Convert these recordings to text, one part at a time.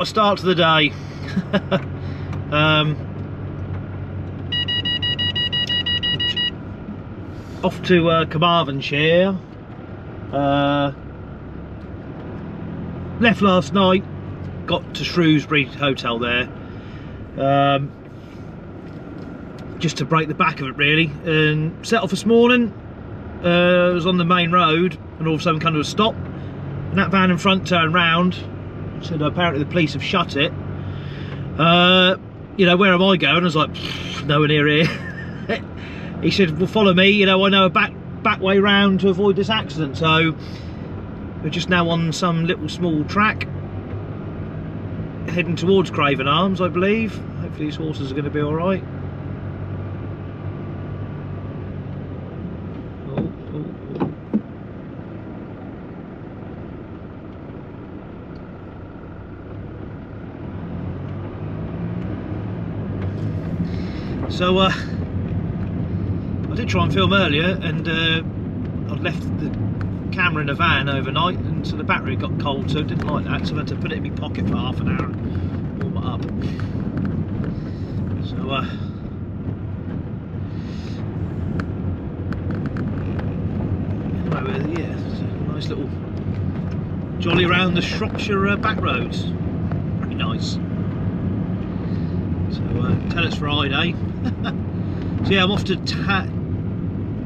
a start to the day. Off to Carmarthenshire. Left last night, got to Shrewsbury Hotel there, just to break the back of it really, and set off this morning. I was on the main road and all of a sudden come to a stop, and that van in front turned round, said apparently the police have shut it. You know, where am I going? I was like, nowhere near here. He said, well, follow me, you know, I know a back way round to avoid this accident. So we're just now on some little small track heading towards Craven Arms, I believe. Hopefully these horses are going to be all right. So I did try and film earlier, and I'd left the camera in the van overnight, and so the battery got cold, so I didn't like that, so I had to put it in my pocket for half an hour and warm it up. So anyway, yeah, it's a nice little jolly around the Shropshire back roads. Very nice. So tell us Friday. So yeah, I'm off to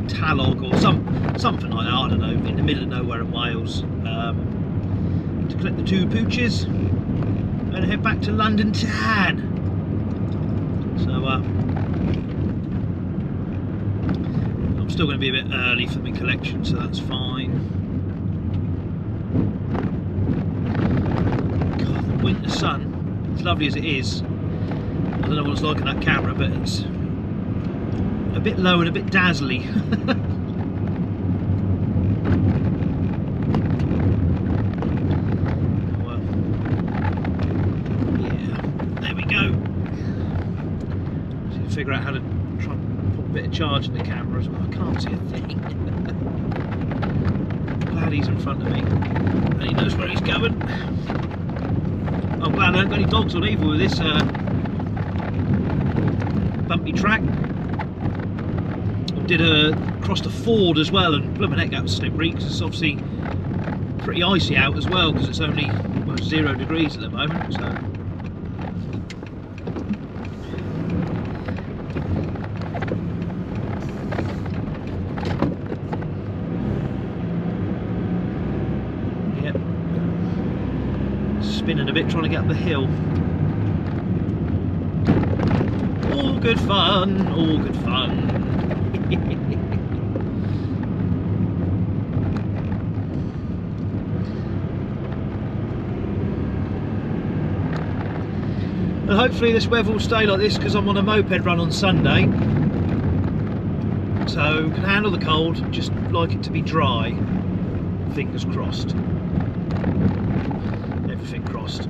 Talog or something like that, I don't know, in the middle of nowhere in Wales, to collect the two pooches and head back to London town. So I'm still going to be a bit early for my collection, so that's fine. God, the winter sun, as lovely as it is, I don't know what it's like on that camera, but it's a bit low and a bit dazzly. Well, yeah, there we go. Just figure out how to try and put a bit of charge in the camera as well. I can't see a thing. Glad he's in front of me and he knows where he's going. I'm glad I haven't got any dogs on either with this bumpy track. Did crossed a ford as well, and blooming heck, that was slippery because it's obviously pretty icy out as well, because it's only, well, 0 degrees at the moment. So yep, spinning a bit trying to get up the hill. All good fun, all good fun. And hopefully this weather will stay like this, because I'm on a moped run on Sunday, so can handle the cold, just like it to be dry. Fingers crossed. Everything crossed.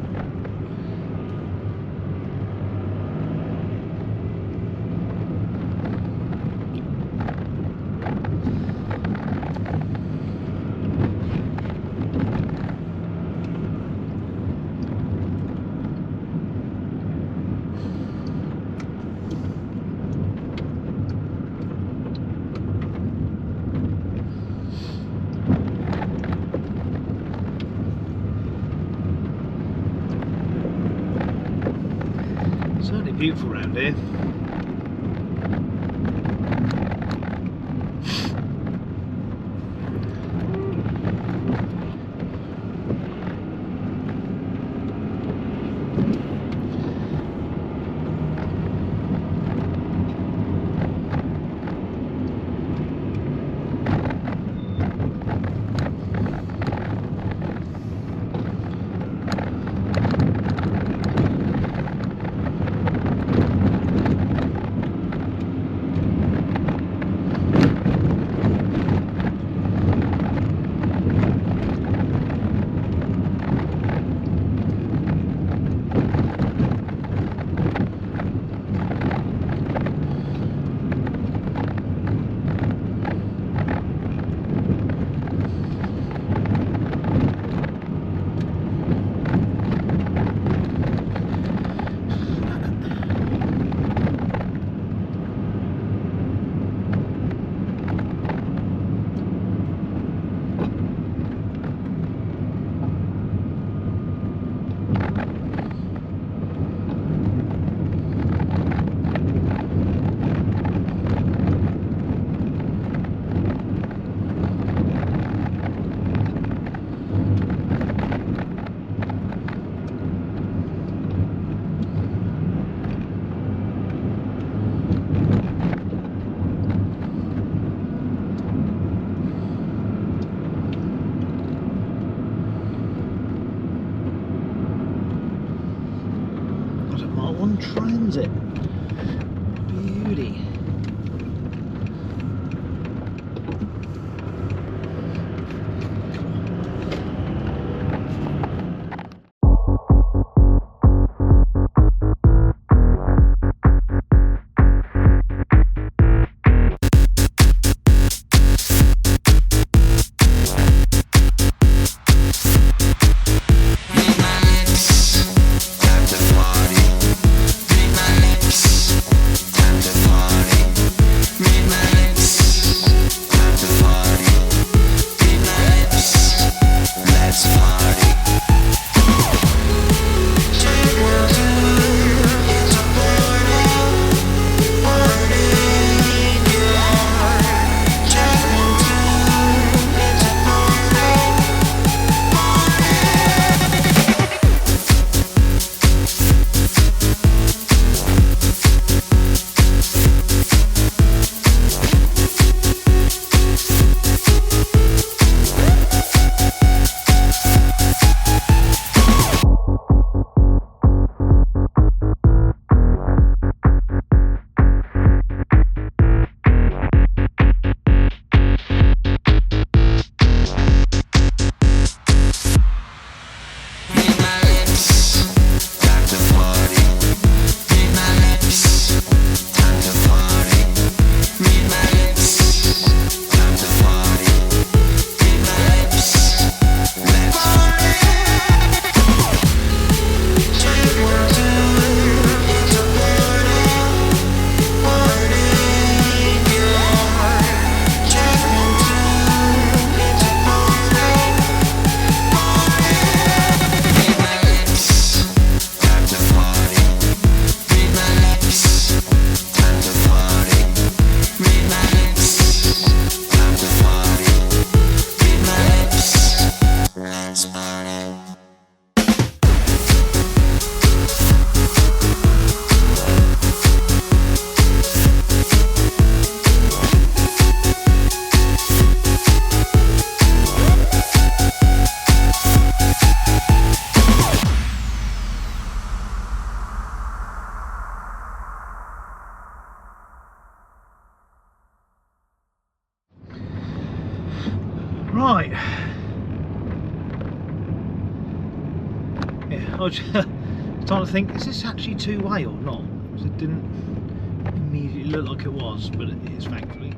Certainly beautiful around here. beauty. Right. Yeah, I was trying to think, is this actually two-way or not? Because it didn't immediately look like it was, but it is thankfully.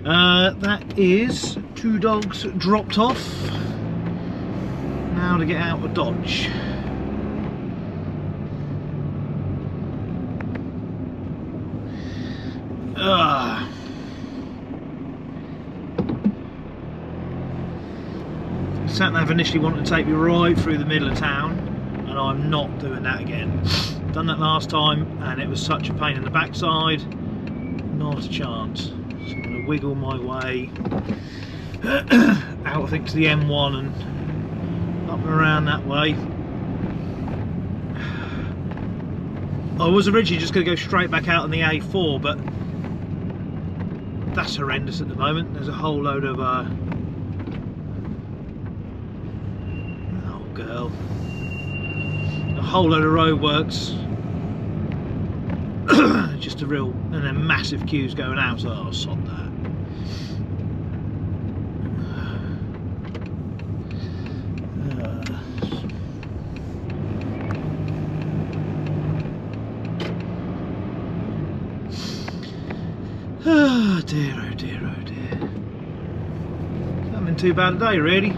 That is 2 dogs dropped off. Now to get out of Dodge. Sat-nav initially wanted to take me right through the middle of town, and I'm not doing that again. Done that last time and it was such a pain in the backside, not a chance. So I'm going to wiggle my way out, I think, to the M1 and up and around that way. I was originally just going to go straight back out on the A4, but that's horrendous at the moment. There's a whole load of girl. A whole load of roadworks. Just a real, and then massive queues going out, so I'll sod that. Oh dear, oh dear, oh dear. It's not been too bad a day, really.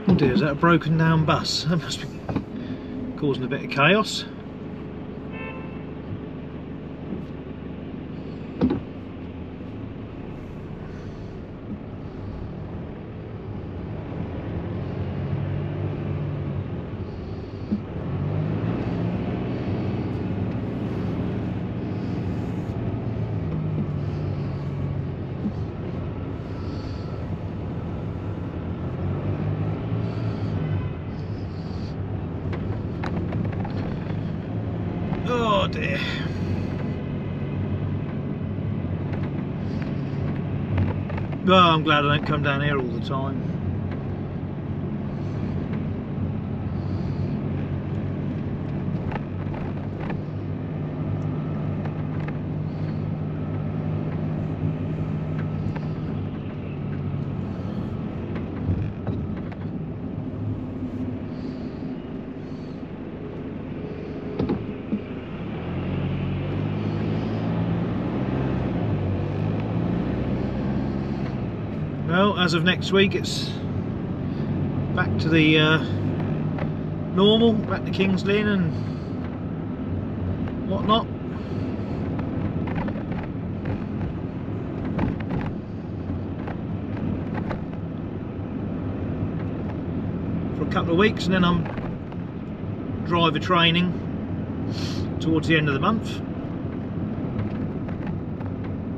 Oh dear, is that a broken down bus? That must be causing a bit of chaos. dear. Well, I'm glad I don't come down here all the time. Well, as of next week, it's back to the normal, back to King's Lynn and whatnot. For a couple of weeks, and then I'm driver training towards the end of the month.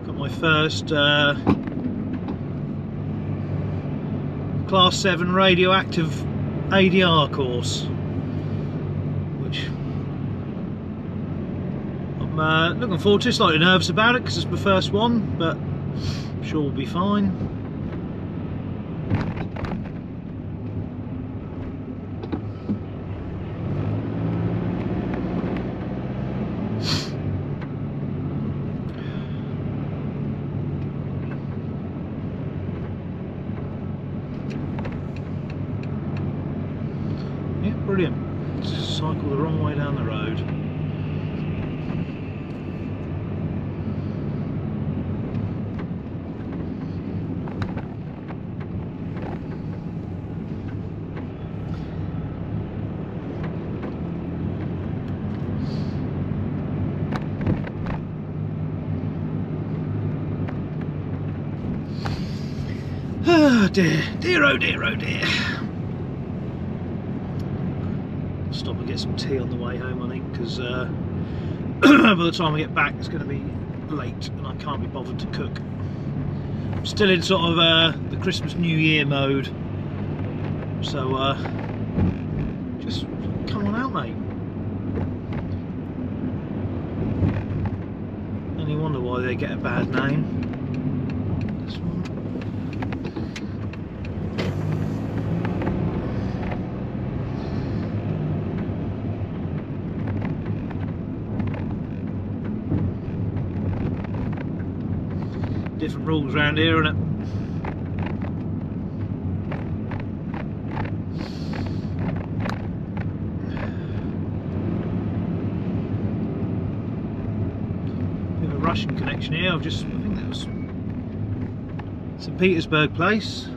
Got my first Class 7 radioactive ADR course, which I'm looking forward to. Slightly nervous about it because it's my first one, but I'm sure we'll be fine. Brilliant. Just cycle the wrong way down the road. Oh dear, dear, oh dear, oh dear. Stop and get some tea on the way home, I think, because by the time I get back it's going to be late and I can't be bothered to cook. I'm still in sort of the Christmas New Year mode, so just come on out, mate. Only wonder why they get a bad name. This one. Different rules around here, isn't it? Bit of a Russian connection here. I think that was St. Petersburg Place.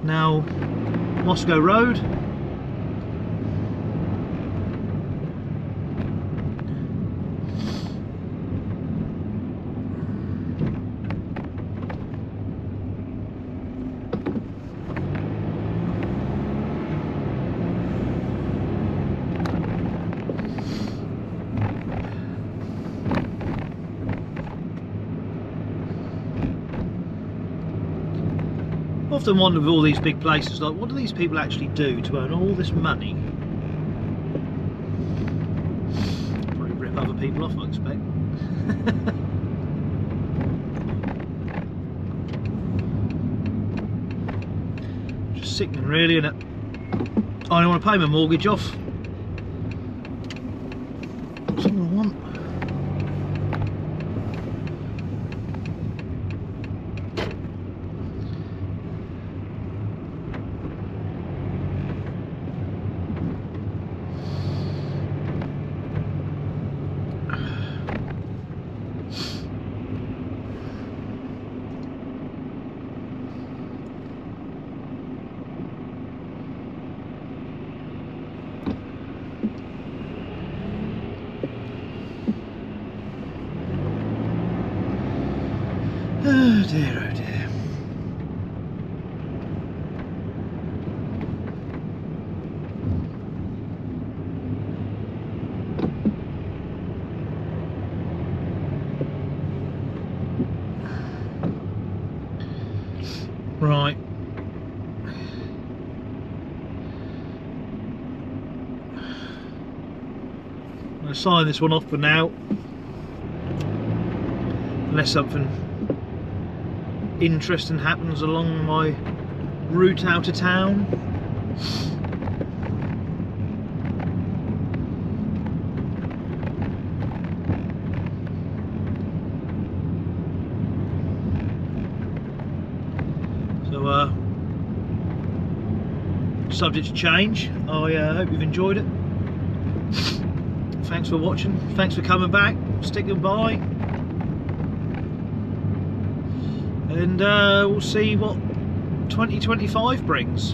Now Moscow Road. I often wonder with all these big places, like, what do these people actually do to earn all this money? Probably rip other people off, I expect. Just sickening, really, isn't it? I don't want to pay my mortgage off. That's all I want. Oh dear, oh dear. Right. to sign this one off for now, unless something interesting happens along my route out of town. So subject to change. I hope you've enjoyed it. Thanks for watching, thanks for coming back, sticking by, and we'll see what 2025 brings.